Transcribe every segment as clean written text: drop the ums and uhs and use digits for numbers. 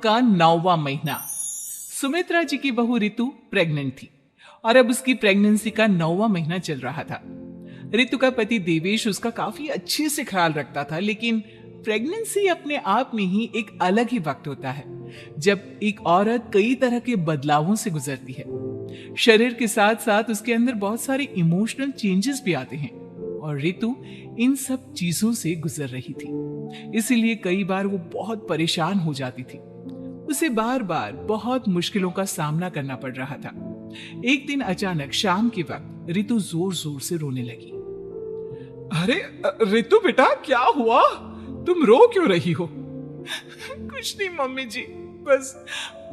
का 9वां महीना। सुमित्रा जी की बहू रितु प्रेग्नेंट थी और अब उसकी प्रेगनेंसी का 9वां महीना चल रहा था। रितु का पति देवेश उसका काफी अच्छे से ख्याल रखता था, लेकिन प्रेगनेंसी अपने आप में ही एक अलग ही वक्त होता है जब एक औरत कई तरह के बदलावों से गुजरती है। शरीर के साथ साथ उसके अंदर बहुत सारे इमोशनल चेंजेस भी आते हैं और रितु इन सब चीजों से गुजर रही थी। इसीलिए कई बार वो बहुत परेशान हो जाती थी। उसे बार बार बहुत मुश्किलों का सामना करना पड़ रहा था। एक दिन अचानक शाम के वक्त रितु जोर जोर से रोने लगी। अरे रितु बेटा, क्या हुआ? तुम रो क्यों रही हो? कुछ नहीं मम्मी जी, बस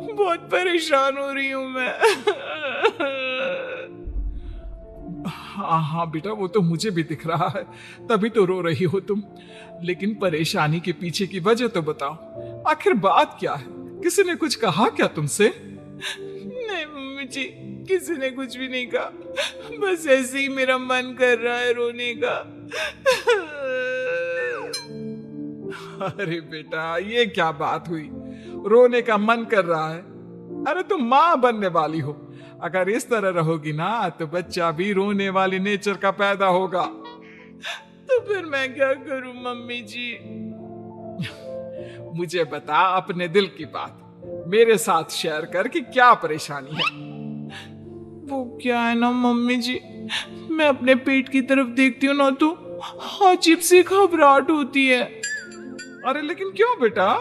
बहुत परेशान हो रही हूं मैं। हाँ बेटा, वो तो मुझे भी दिख रहा है, तभी तो रो रही हो तुम। लेकिन परेशानी के पीछे की वजह तो बताओ, आखिर बात क्या है? किसी ने कुछ कहा क्या तुमसे? नहीं मम्मी जी, किसी ने कुछ भी नहीं कहा, बस ऐसे ही मेरा मन कर रहा है रोने का। अरे बेटा, ये क्या बात हुई? रोने का मन कर रहा है? अरे तुम माँ बनने वाली हो, अगर इस तरह रहोगी ना तो बच्चा भी रोने वाली नेचर का पैदा होगा। तो फिर मैं क्या करूं मम्मी जी? मुझे बता अपने दिल की बात, मेरे साथ शेयर कर कि क्या परेशानी है। वो क्या है ना मम्मी जी, मैं अपने पेट की तरफ देखती हूँ ना तो अजीब सी घबराहट होती है। अरे लेकिन क्यों बेटा?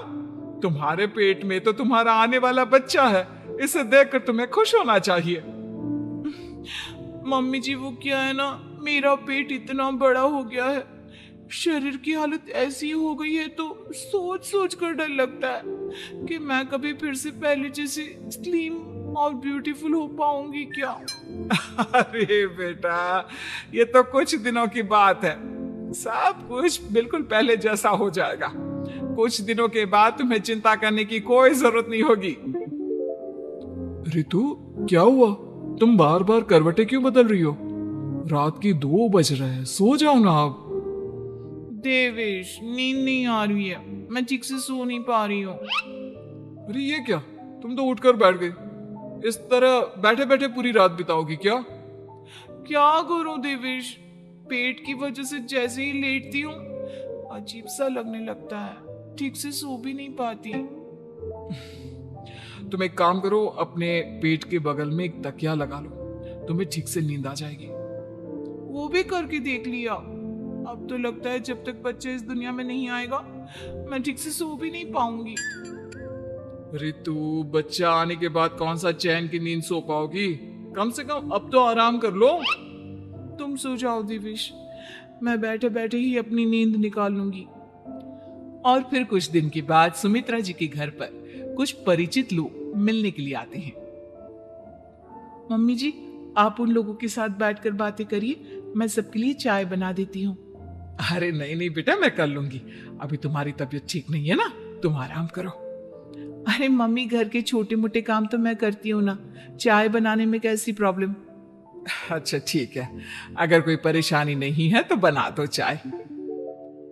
तुम्हारे पेट में तो तुम्हारा आने वाला बच्चा है, इसे देखकर तुम्हें खुश होना चाहिए। मम्मी जी वो क्या है ना, मेरा पेट इतना बड़ा हो गया है, शरीर की हालत ऐसी हो गई है तो सोच सोच कर डर लगता है कि मैं कभी फिर से पहले जैसे स्लिम और ब्यूटीफुल हो पाऊंगी क्या। अरे बेटा, ये तो कुछ दिनों की बात है, सब कुछ बिल्कुल पहले जैसा हो जाएगा। कुछ दिनों के बाद तुम्हें चिंता करने की कोई जरूरत नहीं होगी। रितु, क्या हुआ? तुम बार बार करवटें क्यों बदल रही हो? रात की 2 बज रहे हैं, सो जाओ ना आप। देवेश, नींद नहीं आ रही है, मैं ठीक से सो नहीं पा रही हूँ। अरे ये क्या, तुम तो उठकर बैठ गई। इस तरह बैठे बैठे पूरी रात बिताओगी क्या? क्या करूं देवेश, पेट की वजह से जैसे ही लेटती हूँ अजीब सा लगने लगता है, ठीक से सो भी नहीं पाती। तुम एक काम करो, अपने पेट के बगल में एक तकिया लगा लो, तुम्हें ठीक से नींद आ जाएगी। वो भी करके देख लिया, अब तो लगता है जब तक बच्चा इस दुनिया में नहीं आएगा मैं ठीक से सो भी नहीं पाऊंगी। रितु, बच्चा आने के बाद कौन सा चैन की नींद सो पाओगी? कम से कम अब तो आराम कर लो। तुम सो जाओ देवेश, मैं बैठे बैठे ही अपनी नींद निकाल लूंगी। और फिर कुछ दिन के बाद सुमित्रा जी के घर पर कुछ परिचित लोग मिलने के लिए आते हैं। मम्मी जी, आप उन लोगों के साथ बैठकर बातें करिए, मैं सबके लिए चाय बना देती हूँ। अरे नहीं नहीं बेटा, मैं कर लूंगी, अभी तुम्हारी तबीयत ठीक नहीं है ना, तुम आराम करो। अरे मम्मी, घर के छोटे मोटे काम तो मैं करती हूँ ना, चाय बनाने में कैसी प्रॉब्लम? अच्छा ठीक है, अगर कोई परेशानी नहीं है तो बना दो चाय।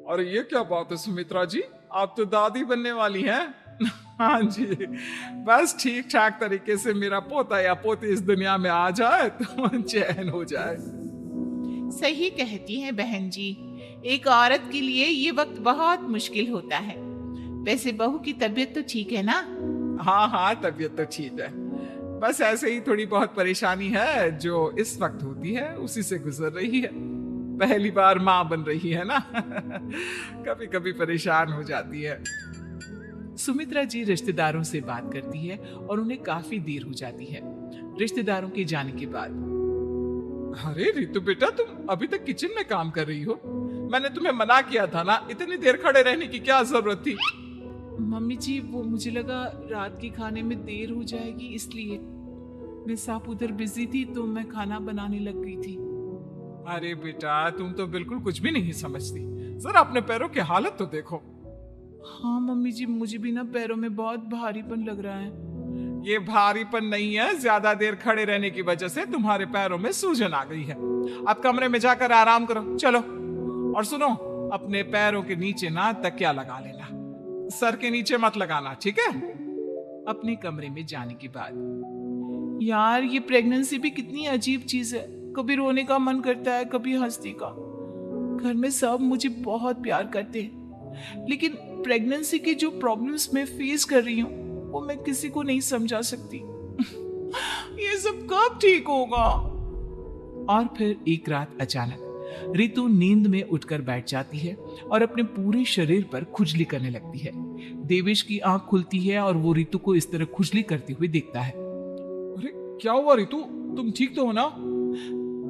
अरे ये क्या बात है सुमित्रा जी, आप तो दादी बनने वाली हैं। हाँ जी, बस ठीक ठाक तरीके से मेरा पोता या पोती इस दुनिया में आ जाए तो चैन हो जाए। सही कहती हैं बहन जी, एक औरत के लिए ये वक्त बहुत मुश्किल होता है। वैसे बहू की तबीयत तो ठीक है ना? हाँ हाँ, तबीयत तो ठीक है, बस ऐसे ही थोड़ी बहुत परेशानी है जो इस वक्त होती है, उसी से गुजर रही है। पहली बार माँ बन रही है ना, कभी कभी परेशान हो जाती है। सुमित्रा जी रिश्तेदारों से बात करती है और उन्हें काफी देर हो जाती है। रिश्तेदारों के जाने के बाद, अरे रितु बेटा, तुम अभी तक किचन में काम कर रही हो? मैंने तुम्हें मना किया था ना, इतनी देर खड़े रहने की क्या जरूरत थी? मम्मी जी, वो मुझे लगा रात के खाने में देर हो जाएगी, इसलिए मैं साफ उधर बिजी थी तो मैं खाना बनाने लग गई थी। अरे बेटा, तुम तो बिल्कुल कुछ भी नहीं समझती, जरा अपने पैरों की हालत तो देखो। हाँ मम्मी जी, मुझे भी ना पैरों में बहुत भारीपन लग रहा है। ये भारीपन नहीं है, ज्यादा देर खड़े रहने की वजह से तुम्हारे पैरों में सूजन आ गई है। अब कमरे में जाकर आराम करो, चलो। और सुनो, अपने पैरों के नीचे ना तकिया लगा लेना, सर के नीचे मत लगाना, ठीक है? अपने कमरे में जाने के बाद। यार ये प्रेगनेंसी भी कितनी अजीब चीज है, कभी रोने का मन करता है, कभी हंसने का। घर में सब मुझे बहुत प्यार करते हैं, लेकिन प्रेगनेंसी की जो प्रॉब्लम्स मैं फेस कर रही हूँ वो मैं किसी को नहीं समझा सकती। ये सब कब ठीक होगा? और फिर एक रात अचानक रितु नींद में उठकर बैठ जाती है और अपने पूरे शरीर पर खुजली करने लगती है। देवेश की आंख खुलती है और वो रितु को इस तरह खुजली करते हुए देखता है। अरे क्या हुआ रितु, तुम ठीक तो हो ना?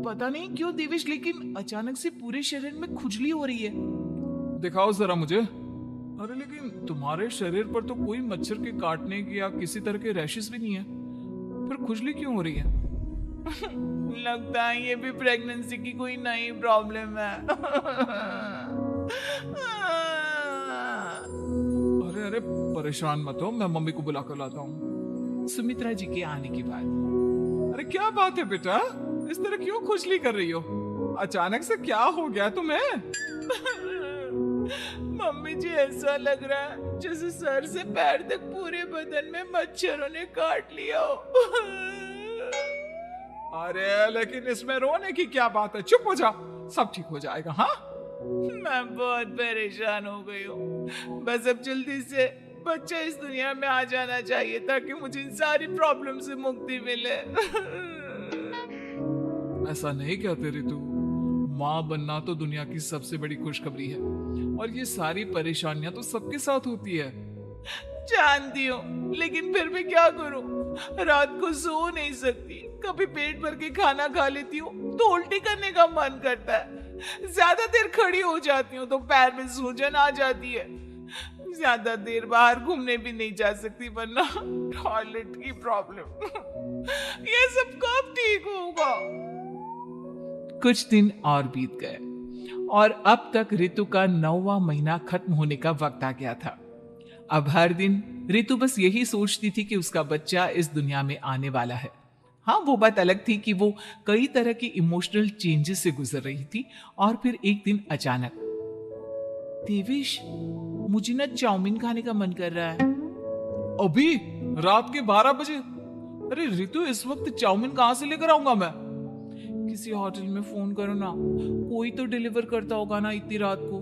पता नहीं क्यों देवेश, लेकिन अचानक से पूरे शरीर में खुजली हो रही है। दिखाओ जरा मुझे। अरे लेकिन तुम्हारे शरीर पर तो कोई मच्छर के काटने की या किसी तरह के रैशेस भी नहीं है, फिर खुजली क्यों हो रही है? लगता है ये भी प्रेगनेंसी की कोई नई प्रॉब्लम है। अरे अरे परेशान मत हो, मैं मम्मी को बुला कर लाता हूँ। सुमित्रा जी के आने के बाद, अरे क्या बात है बेटा, इस तरह क्यों खुजली कर रही हो? अचानक से क्या हो गया तुम्हें? मम्मी जी ऐसा लग रहा है जैसे सर से पैर तक पूरे बदन में मच्छरों ने काट लिया हो। अरे लेकिन इसमें रोने की क्या बात है, चुप हो जाओ, सब ठीक हो जाएगा। हाँ मैं बहुत परेशान हो गई हूँ, बस अब जल्दी से बच्चा इस दुनिया में आ जाना चाहिए ताकि मुझे इन सारी प्रॉब्लम से मुक्ति मिले। ऐसा नहीं कहते रितु, माँ बनना तो दुनिया की सबसे बड़ी खुशखबरी है और ये सारी परेशानियां तो सबके साथ होती है। जानती हूँ, लेकिन फिर भी क्या करूँ, रात को सो नहीं सकती, कभी पेट भर के खाना खा लेती हूँ तो उल्टी करने का मन करता है, ज्यादा देर खड़ी हो जाती हूँ तो पैर में सूजन आ जाती है, ज्यादा देर बाहर घूमने भी नहीं जा सकती वरना टॉयलेट की प्रॉब्लम। ये सब कब ठीक होगा? कुछ दिन और बीत गए और अब तक रितु का 9वां महीना खत्म होने का वक्त आ गया था। अब हर दिन रितु बस यही सोचती थी कि उसका बच्चा इस दुनिया में आने वाला है। हाँ, वो बात अलग थी कि वो कई तरह के इमोशनल चेंजेस से गुजर रही थी और फिर एक दिन अचानक, देवेश मुझे ना चाउमीन खाने का मन कर रहा है। अभी रात के 12 बजे? अरे रितु, इस वक्त चाउमीन कहाँ से लेकर आऊंगा मैं? किसी होटल में फोन करो ना, कोई तो डिलीवर करता होगा ना इतनी रात को।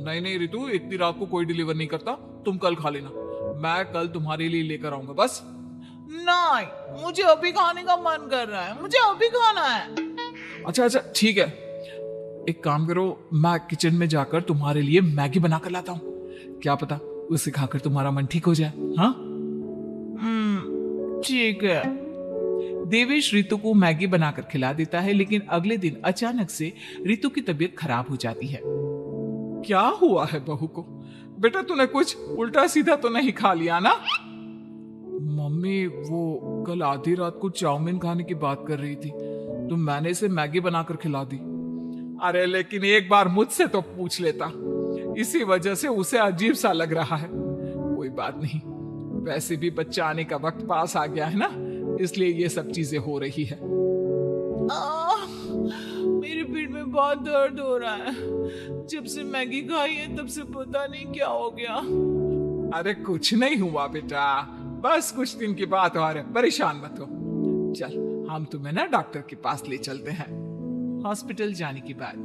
नहीं नहीं रितु, इतनी रात को कोई डिलीवर नहीं करता, तुम कल खा लेना, मैं कल तुम्हारे लिए लेकर आऊंगा बस। नहीं, मुझे अभी खाने का मन कर रहा है, मुझे अभी खाना है। अच्छा अच्छा ठीक है, एक काम करो, मैं किचन में जाकर तुम्हारे लिए मैगी बनाकर लाता हूँ, क्या पता उसे खाकर तुम्हारा मन ठीक हो जाए। हाँ ठीक है। देवेश रितु को मैगी बनाकर खिला देता है, लेकिन अगले दिन अचानक से रितु की तबीयत खराब हो जाती है। क्या हुआ है बहू को? बेटा तूने कुछ उल्टा सीधा तो नहीं खा लिया ना? मम्मी वो कल आधी रात को चाउमीन खाने की बात कर रही थी तो मैंने इसे मैगी बनाकर खिला दी। अरे लेकिन एक बार मुझसे तो पूछ लेता, इसी वजह से उसे अजीब सा लग रहा है। कोई बात नहीं, वैसे भी बच्चा आने का वक्त पास आ गया है ना, इसलिए ये सब चीजें हो रही है। मेरे पेट में बहुत दर्द हो रहा है, जब से मैगी खाई है तब से पता नहीं क्या हो गया। अरे कुछ नहीं हुआ बेटा, बस कुछ दिन की बात और है, परेशान मत हो। चल हम तुम्हें ना डॉक्टर के पास ले चलते हैं। हॉस्पिटल जाने के बाद,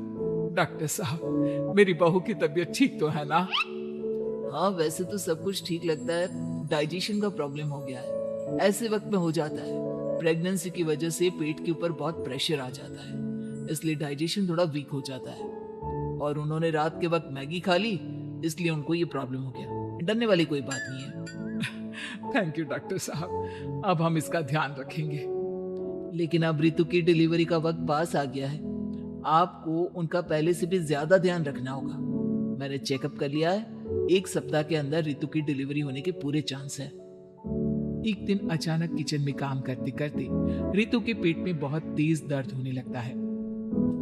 डॉक्टर साहब मेरी बहू की तबीयत ठीक तो है ना? हाँ वैसे तो सब कुछ ठीक लगता है, डाइजेशन का प्रॉब्लम हो गया है, ऐसे वक्त में हो जाता है। प्रेगनेंसी की वजह से पेट के ऊपर बहुत प्रेशर आ जाता है, इसलिए डाइजेशन थोड़ा वीक हो जाता है। और उन्होंने रात के वक्त मैगी खा ली, इसलिए उनको ये प्रॉब्लम हो गया। डरने वाली कोई बात नहीं है। थैंक यू डॉक्टर साहब, अब हम इसका ध्यान रखेंगे। लेकिन अब रितु की डिलीवरी का वक्त पास आ गया है, आपको उनका पहले से भी ज्यादा ध्यान रखना होगा। मैंने चेकअप कर लिया है, 1 सप्ताह के अंदर रितु की डिलीवरी होने के पूरे चांस है। एक दिन अचानक किचन में काम करते करते रितु के पेट में बहुत तेज दर्द होने लगता है।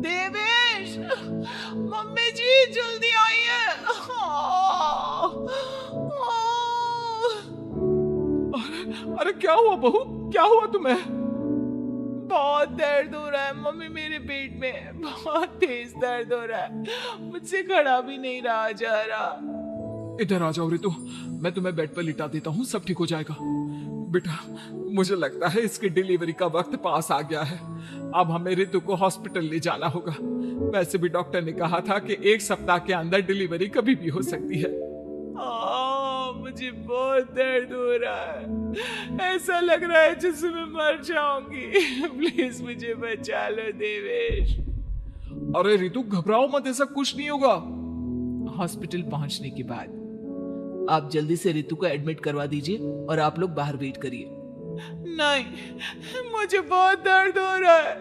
देवेश, मम्मी जी जल्दी आइए। अरे क्या हुआ बहू, क्या हुआ तुम्हें? बहुत दर्द हो रहा है मम्मी, मेरे पेट में बहुत तेज दर्द हो रहा है, मुझसे खड़ा भी नहीं रहा जा रहा। इधर आ जाओ रितु, मैं तुम्हें बेड पर लिटा देता हूँ, सब ठीक हो जाएगा। बेटा, मुझे लगता है इसकी डिलीवरी का वक्त पास आ गया है। अब हमें रितु को हॉस्पिटल ले जाना होगा। वैसे भी डॉक्टर ने कहा था कि 1 सप्ताह के अंदर डिलीवरी कभी भी हो सकती है। मुझे बहुत दर्द हो रहा है, ऐसा लग रहा है जैसे मैं मर जाऊंगी। प्लीज मुझे बचा लो देवेश। अरे रितु, घबराओ मत, ऐसा कुछ नहीं होगा। हॉस्पिटल पहुंचने के बाद आप जल्दी से रितु को एडमिट करवा दीजिए और आप लोग बाहर वेट करिए। नहीं, मुझे बहुत दर्द हो रहा है।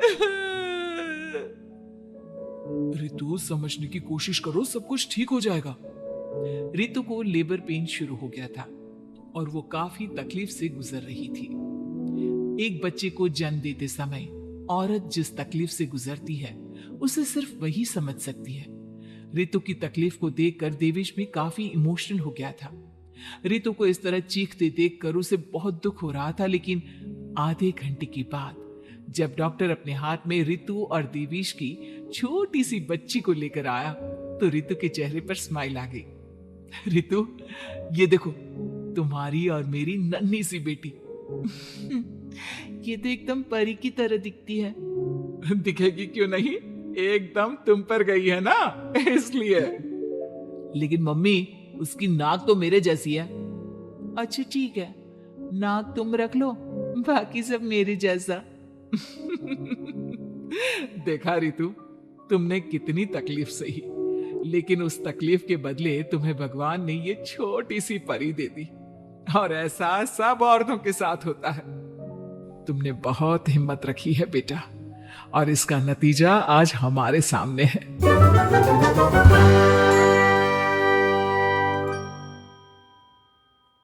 रितु, समझने की कोशिश करो, सब कुछ ठीक हो जाएगा। रितु को लेबर पेन शुरू हो गया था और वो काफी तकलीफ से गुजर रही थी। एक बच्चे को जन्म देते समय औरत जिस तकलीफ से गुजरती है उसे सिर्फ वही समझ सकती है। रितु की तकलीफ को देखकर देवेश भी काफी इमोशनल हो गया था। रितु को इस तरह चीखते देखकर उसे बहुत दुख हो रहा था, लेकिन आधे घंटे के बाद जब डॉक्टर अपने हाथ में रितु और देवेश की छोटी सी बच्ची को लेकर आया तो रितु के चेहरे पर स्माइल आ गई। रितु, ये देखो, तुम्हारी और मेरी नन्ही सी बेटी। ये तो एकदम परी की तरह दिखती है। दिखेगी क्यों नहीं, एकदम तुम पर गई है ना, इसलिए। लेकिन मम्मी, उसकी नाक तो मेरे जैसी है। अच्छा ठीक है, नाक तुम रख लो, बाकी सब मेरे जैसा। देखा रितु, तुमने कितनी तकलीफ सही, लेकिन उस तकलीफ के बदले तुम्हें भगवान ने ये छोटी सी परी दे दी। और ऐसा सब औरतों के साथ होता है। तुमने बहुत हिम्मत रखी है बेटा, और इसका नतीजा आज हमारे सामने है।